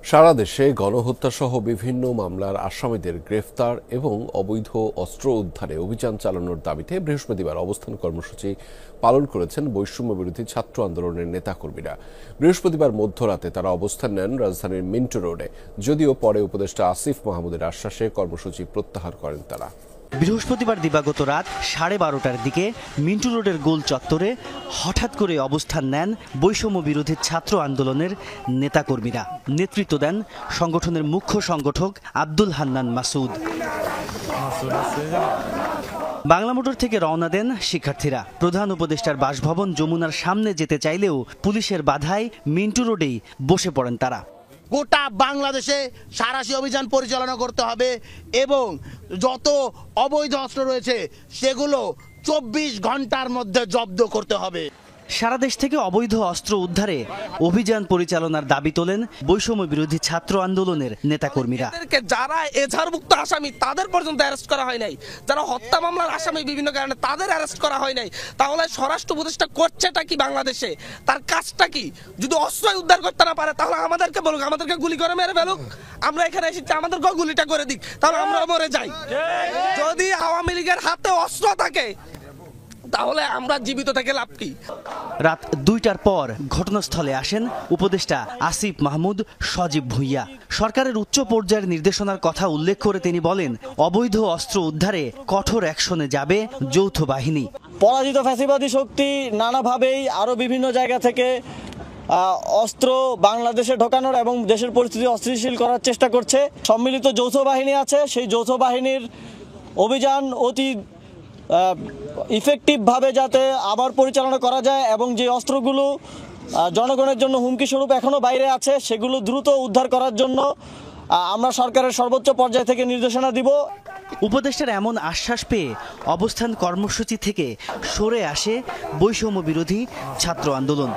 সারা দেশে গণহত্যাসহ বিভিন্ন মামলার আসামিদের গ্রেফতার এবং অবৈধ অস্ত্র উদ্ধারে অভিযান চালানোর দাবিতে বৃহস্পতিবার অবস্থান কর্মসূচি পালন করেছেন বৈষম্য বিরোধী ছাত্র আন্দোলনের নেতাকর্মীরা। বৃহস্পতিবার মধ্যরাতে তারা অবস্থান নেন রাজধানীর মিন্টো রোডে, যদিও পরে উপদেষ্টা আসিফ মাহমুদের আশ্বাসে কর্মসূচি প্রত্যাহার করেন তারা। বৃহস্পতিবার দিবাগত রাত 12:30টার দিকে মিন্টু রোডের গোল চত্বরে হঠাৎ করে অবস্থান নেন বৈষম্য বিরোধী ছাত্র আন্দোলনের নেতাকর্মীরা। নেতৃত্ব দেন সংগঠনের মুখ্য সংগঠক আব্দুল হান্নান মাসুদ। বাংলা মোটর থেকে রওনা দেন শিক্ষার্থীরা। প্রধান উপদেষ্টার বাসভবন যমুনার সামনে যেতে চাইলেও পুলিশের বাধায় মিন্টু রোডেই বসে পড়েন তারা। গোটা বাংলাদেশে সাঁড়াশি অভিযান পরিচালনা করতে হবে এবং যত অবৈধ অস্ত্র রয়েছে সেগুলো 24 ঘন্টার মধ্যে জব্দ করতে হবে। সারা দেশ থেকে অবৈধ অস্ত্র উদ্ধারে অভিযান পরিচালনার দাবি তোলেন বৈষম্য বিরোধী ছাত্র আন্দোলনের নেতাকর্মীরা। যারা এজাহারভুক্ত আসামি তাদের পর্যন্ত অ্যারেস্ট করা হয় নাই, যারা হত্যা মামলার আসামি বিভিন্ন কারণে তাদের অ্যারেস্ট করা হয় নাই, তাহলে স্বরাষ্ট্র উপদেষ্টা করছেটা কি বাংলাদেশে? তার কাজটা কি? যদি অস্ত্র উদ্ধার করতে না পারে তাহলে আমাদেরকে বলুক, আমাদেরকে গুলি করে মেরে ফেলুক। আমরা এখানে এসেছি, আমাদেরকে গুলিটা করে দিক, তাহলে আমরা মরে যাই। যদি আওয়ামী লীগের হাতে অস্ত্র থাকে তাহলে আমরা জীবিত থেকে লাভ কি? রাত 2টার পর ঘটনাস্থলে আসেন উপদেষ্টা আসিফ মাহমুদ সজীব ভুঁইয়া। সরকারের উচ্চ পর্যায়ের নির্দেশনার কথা উল্লেখ করে তিনি বলেন, অবৈধ অস্ত্র উদ্ধারে কঠোর অ্যাকশনে যাবে যৌথ বাহিনী। পরাজিত ফ্যাসিবাদী শক্তি নানাভাবেই আরও বিভিন্ন জায়গা থেকে অস্ত্র বাংলাদেশে ঢোকানোর এবং দেশের পরিস্থিতি অস্থিতিশীল করার চেষ্টা করছে। সম্মিলিত যৌথ বাহিনী আছে, সেই যৌথ বাহিনীর অভিযান অতি ইফেক্টিভভাবে যাতে আবার পরিচালনা করা যায় এবং যে অস্ত্রগুলো জনগণের জন্য হুমকি স্বরূপ এখনও বাইরে আছে সেগুলো দ্রুত উদ্ধার করার জন্য আমরা সরকারের সর্বোচ্চ পর্যায় থেকে নির্দেশনা দিব। উপদেষ্টার এমন আশ্বাস পেয়ে অবস্থান কর্মসূচি থেকে সরে আসে বৈষম্য বিরোধী ছাত্র আন্দোলন।